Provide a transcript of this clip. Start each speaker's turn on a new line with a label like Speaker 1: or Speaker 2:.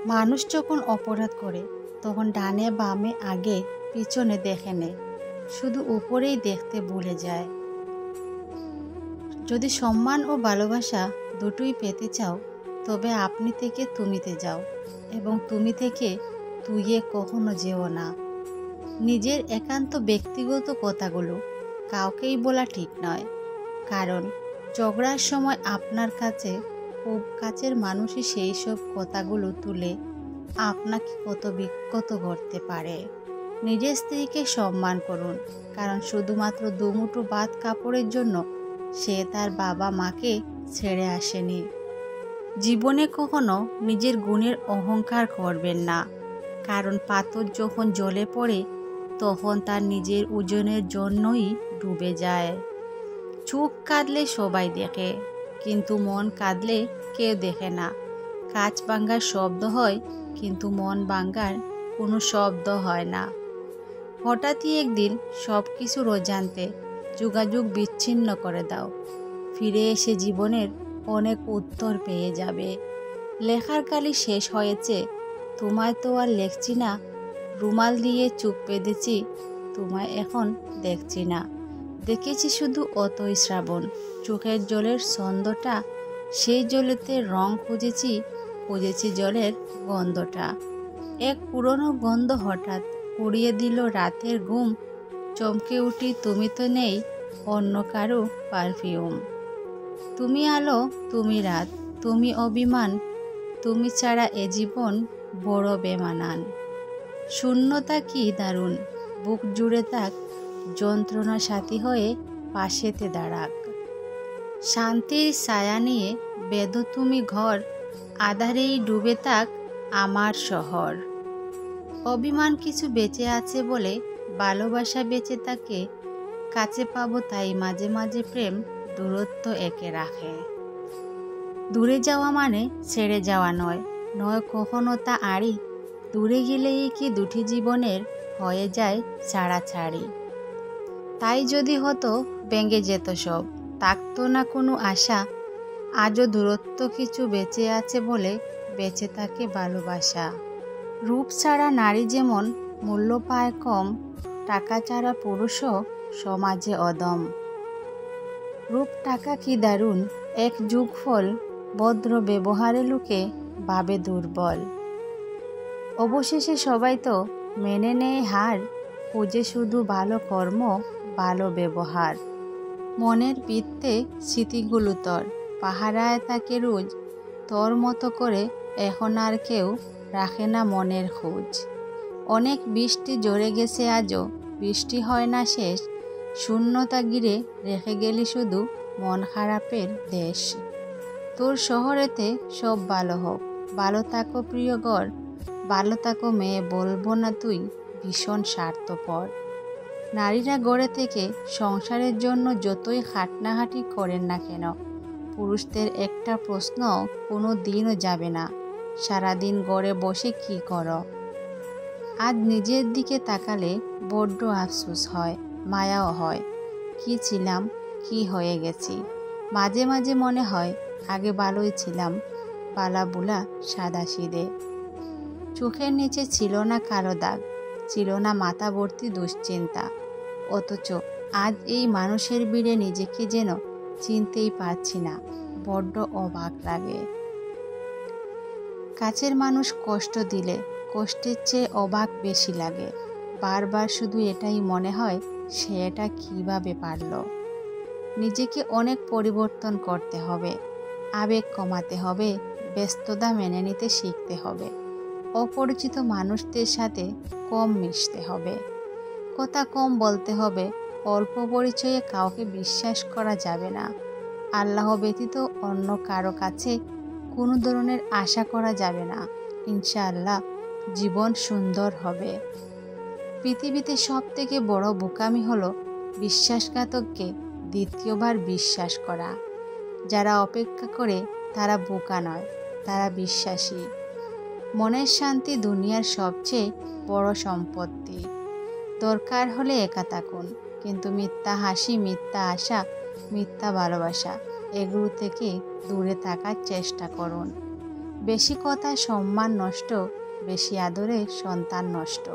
Speaker 1: মানুষ যখন অপরাধ করে তখন ডানে বামে আগে পিছনে দেখে নেয়, শুধু উপরেই দেখতে ভুলে যায়। যদি সম্মান ও ভালোবাসা দুটোই পেতে চাও, তবে আপনি থেকে তুমিতে যাও এবং তুমি থেকে তুইয়ে কখনো যেও না। নিজের একান্ত ব্যক্তিগত কথাগুলো কাউকেই বলা ঠিক নয়, কারণ ঝগড়ার সময় আপনার কাছে খুব কাছের মানুষই সেই সব কথাগুলো তুলে আপনাকে কত বিক্ষত করতে পারে। নিজের স্ত্রীকে সম্মান করুন, কারণ শুধুমাত্র দুমুঠো ভাত কাপড়ের জন্য সে তার বাবা মাকে ছেড়ে আসেনি। জীবনে কখনো নিজের গুণের অহংকার করবেন না, কারণ পাথর যখন জলে পড়ে তখন তার নিজের ওজনের জন্যই ডুবে যায়। চোখ কাঁদলে সবাই দেখে, কিন্তু মন কাঁদলে কেউ দেখে না। কাঁচ ভাঙার শব্দ হয়, কিন্তু মন ভাঙার কোনো শব্দ হয় না। হঠাৎই একদিন সব কিছুর অজান্তে যোগাযোগ বিচ্ছিন্ন করে দাও, ফিরে এসে জীবনের অনেক উত্তর পেয়ে যাবে। লেখার কালি শেষ হয়েছে, তোমায় তো আর লেখছি না। রুমাল দিয়ে চোখ বেঁধেছি, তোমায় এখন দেখছি না। দেখেছি শুধু অতই শ্রাবণ, চোখের জলের ছন্দটা, সেই জলেতে রং খুঁজেছি জলের গন্ধটা। এক পুরনো গন্ধ হঠাৎ উড়িয়ে দিল রাতের ঘুম, চমকে উঠি তুমি তো নেই, অন্য কারো পারফিউম। তুমি আলো, তুমি রাত, তুমি অভিমান, তুমি ছাড়া এ জীবন বড় বেমানান। শূন্যতা কি দারুণ, বুক জুড়ে থাক, যন্ত্রণা সাথী হয়ে পাশেতে দাঁড়াক। শান্তির ছায়া নিয়ে বেঁধো তুমি ঘর, আধারেই ডুবে থাক আমার শহর। অভিমান কিছু বেঁচে আছে বলে ভালোবাসা বেঁচে থাকে, কাছে পাবো তাই মাঝে মাঝে প্রেম দূরত্ব একে রাখে। দূরে যাওয়া মানে ছেড়ে যাওয়া নয়, নয় কখনো তা আড়ি। দূরে গেলেই কি দুটি জীবনের হয়ে যায় ছাড়াছাড়ি। তাই যদি হতো ভেঙে যেত সব, থাকতো না কোনো আশা, আজও দূরত্ব কিছু বেঁচে আছে বলে বেঁচে থাকে ভালোবাসা। রূপ ছাড়া নারী যেমন মূল্য পায় কম, টাকা ছাড়া পুরুষও সমাজে অদম। রূপ টাকা কি দারুণ এক যুগফল, ভদ্র ব্যবহারে লোকে ভাবে দুর্বল। অবশেষে সবাই তো মেনে নেয় হার, খোঁজে শুধু ভালো কর্ম, ভালো ব্যবহার। মনের বৃত্তে স্মৃতিগুলো তোর পাহারায় থাকে রোজ, তোর মতো করে এখন আর কেউ রাখে না মনের খোঁজ। অনেক বৃষ্টি ঝরে গেছে আজও, বৃষ্টি হয় না শেষ, শূন্যতা ঘিরে রেখে গেলি শুধু মন খারাপের দেশ। তোর শহরেতে সব ভালো হোক, ভালো থাকো প্রিয় ঘর, ভালো থাকো মেয়ে, বলবো না তুই ভীষণ স্বার্থপর। নারীরা গড়ে থেকে সংসারের জন্য যতই হাঁটাহাঁটি করেন না কেন, পুরুষদের একটা প্রশ্ন কোনো দিনও যাবে না, সারাদিন গড়ে বসে কি করো। আজ নিজের দিকে তাকালে বড্ড আফসোস হয়, মায়াও হয়। কি ছিলাম, কি হয়ে গেছি। মাঝে মাঝে মনে হয় আগে ভালোই ছিলাম, বালাবুলা সাদাসিধে। চোখের নিচে ছিল না কালো দাগ, ছিল না মাথা ভর্তি দুশ্চিন্তা, অথচ আজ এই মানুষের ভিড়ে নিজেকে যেন চিনতেই পারছি না, বড্ড অবাক লাগে। কাছের মানুষ কষ্ট দিলে কষ্টের চেয়ে অবাক বেশি লাগে, বারবার শুধু এটাই মনে হয় সে এটা কীভাবে পারল। নিজেকে অনেক পরিবর্তন করতে হবে, আবেগ কমাতে হবে, ব্যস্ততা মেনে নিতে শিখতে হবে, অপরিচিত মানুষদের সাথে কম মিশতে হবে, কথা কম বলতে হবে, অল্প পরিচয়ে কাউকে বিশ্বাস করা যাবে না, আল্লাহ ব্যতীত অন্য কারো কাছে কোনো ধরনের আশা করা যাবে না। ইনশাআল্লাহ জীবন সুন্দর হবে। পৃথিবীতে সবথেকে বড় বোকামি হলো বিশ্বাসঘাতককে দ্বিতীয়বার বিশ্বাস করা। যারা অপেক্ষা করে তারা বোকা নয়, তারা বিশ্বাসী। মনের শান্তি দুনিয়ার সবচেয়ে বড় সম্পত্তি। দরকার হলে একা থাকুন, কিন্তু মিথ্যা হাসি, মিথ্যা আশা, মিথ্যা ভালোবাসা এগুলো থেকে দূরে থাকার চেষ্টা করুন। বেশি কথায় সম্মান নষ্ট, বেশি আদরে সন্তান নষ্ট।